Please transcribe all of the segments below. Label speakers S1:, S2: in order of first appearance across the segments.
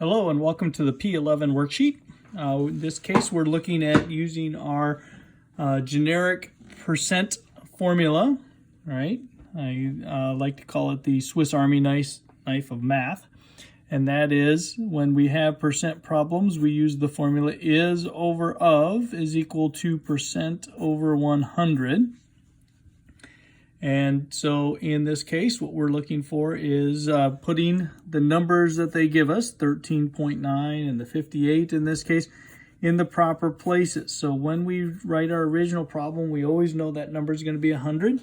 S1: Hello and welcome to the P11 worksheet. In this case, we're looking at using our generic percent formula. All right, I like to call it the Swiss Army knife of math. And that is when we have percent problems, we use the formula is over of is equal to percent over 100. And so in this case, what we're looking for is putting the numbers that they give us, 13.9 and the 58 in this case, in the proper places. So when we write our original problem, we always know that number is going to be 100.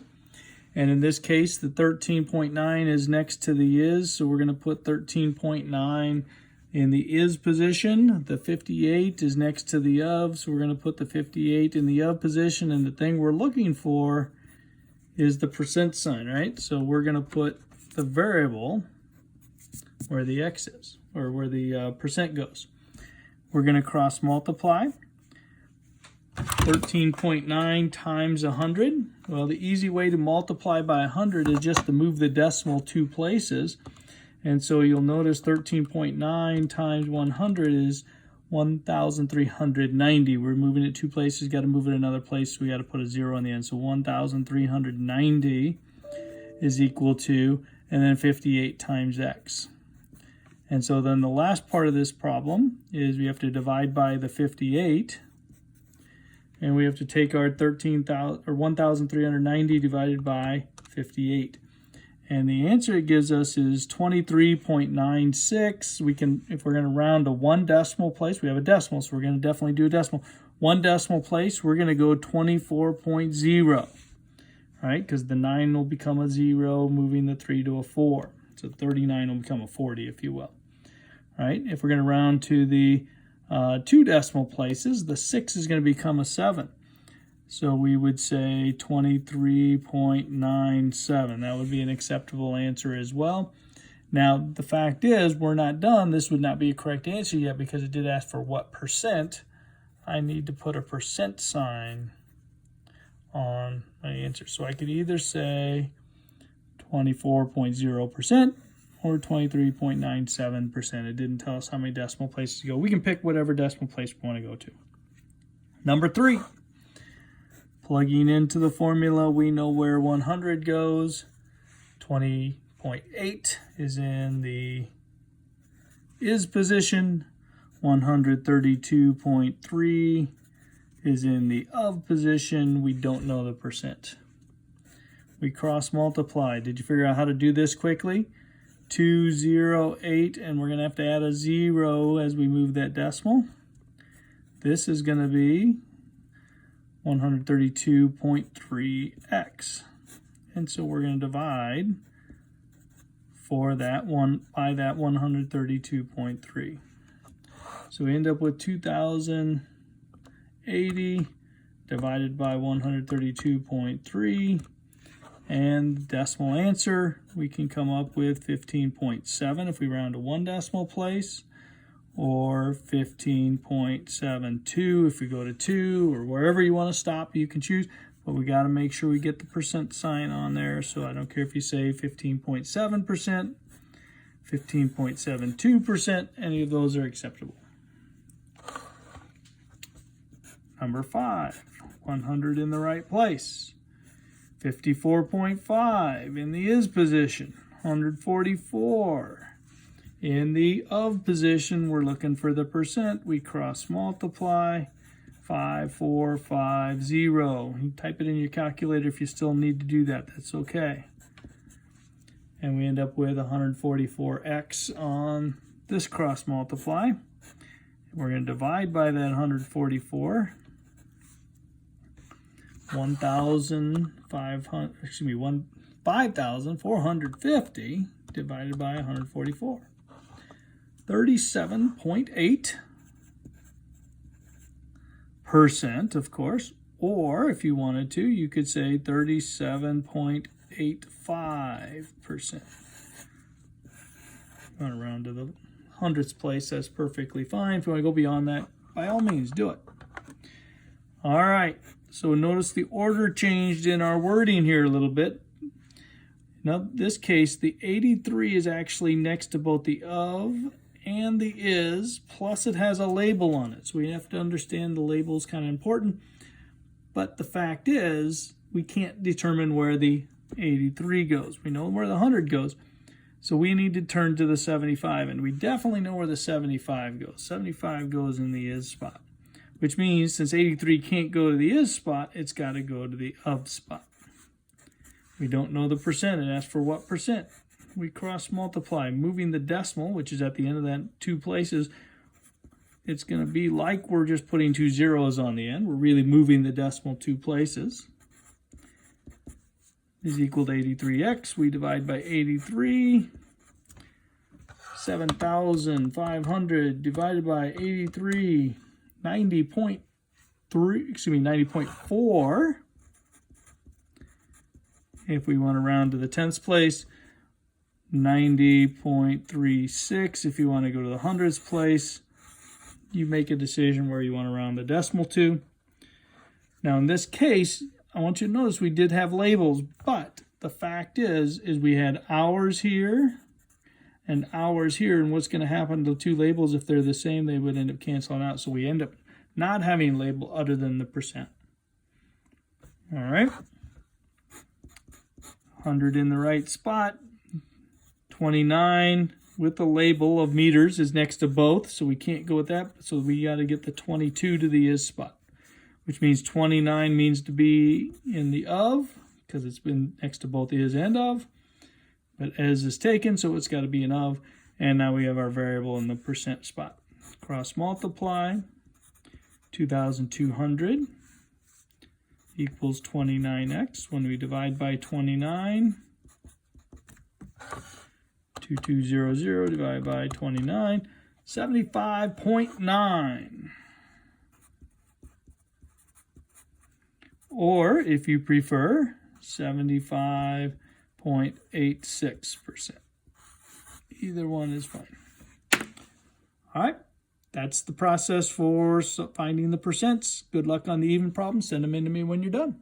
S1: And in this case, the 13.9 is next to the is, so we're going to put 13.9 in the is position. The 58 is next to the of, so we're going to put the 58 in the of position. And the thing we're looking for is the percent sign, right? So we're going to put the variable where the x is, or where the percent goes. We're going to cross multiply. 13.9 times 100. Well, the easy way to multiply by 100 is just to move the decimal two places. And so you'll notice 13.9 times 100 is 1,390. We're moving it two places, got to move it another place, so we got to put a 0 on the end. So 1,390 is equal to, and then 58 times x. And so then the last part of this problem is we have to divide by the 58, and we have to take our 1,390 divided by 58. And the answer it gives us is 23.96. We can, if we're going to round to one decimal place, we have a decimal, so we're going to definitely do a decimal. One decimal place, we're going to go 24.0, right? Because the 9 will become a 0, moving the 3 to a 4. So 39 will become a 40, if you will. All right? If we're going to round to the two decimal places, the 6 is going to become a 7. So we would say 23.97. That would be an acceptable answer as well. Now, the fact is, we're not done. This would not be a correct answer yet because it did ask for what percent. I need to put a percent sign on my answer. So I could either say 24.0% or 23.97%. It didn't tell us how many decimal places to go. We can pick whatever decimal place we want to go to. Number 3. Plugging into the formula, we know where 100 goes. 20.8 is in the is position. 132.3 is in the of position. We don't know the percent. We cross multiply. Did you figure out how to do this quickly? 208, and we're going to have to add a 0 as we move that decimal. This is going to be 132.3x. And so we're going to divide for that one by that 132.3. So we end up with 2,080 divided by 132.3. And the decimal answer, we can come up with 15.7 if we round to one decimal place, or 15.72 if we go to 2, or wherever you want to stop, you can choose. But we got to make sure we get the percent sign on there. So I don't care if you say 15.7%, 15.72%, any of those are acceptable. Number 5, 100 in the right place. 54.5 in the is position. 144. In the of position, we're looking for the percent. We cross multiply. 5450. You type it in your calculator if you still need to do that. That's okay. And we end up with 144x on this cross multiply. We're going to divide by that 144. 5,450 divided by 144. 37.8%, of course, or if you wanted to, you could say 37.85%. You want to round to the hundredths place, that's perfectly fine. If you want to go beyond that, by all means, do it. All right, so notice the order changed in our wording here a little bit. Now, in this case, the 83 is actually next to both the of and the is, plus it has a label on it. So we have to understand the label is kind of important. But the fact is, we can't determine where the 83 goes. We know where the 100 goes. So we need to turn to the 75, and we definitely know where the 75 goes. 75 goes in the is spot, which means since 83 can't go to the is spot, it's got to go to the of spot. We don't know the percent. It asks for what percent. We cross multiply, moving the decimal, which is at the end of that two places. It's going to be like we're just putting two zeros on the end. We're really moving the decimal two places. Is equal to 83x. We divide by 83. 7,500 divided by 83. 90.4. If we want to round to the tenths place, 90.36. If you want to go to the hundredths place, you make a decision where you want to round the decimal to. Now in this case, I want you to notice we did have labels, but the fact is we had hours here and hours here, and what's going to happen to two labels if they're the same, they would end up canceling out. So we end up not having a label other than the percent. All right. 100 in the right spot. 29 with the label of meters is next to both, so we can't go with that. So we got to get the 22 to the is spot, which means 29 means to be in the of, because it's been next to both is and of. But as is taken, so it's got to be an of. And now we have our variable in the percent spot. Cross multiply. 2,200 equals 29x. When we divide by 29, 2200 divided by 29, 75.9. Or, if you prefer, 75.86%. Either one is fine. All right. That's the process for finding the percents. Good luck on the even problem. Send them in to me when you're done.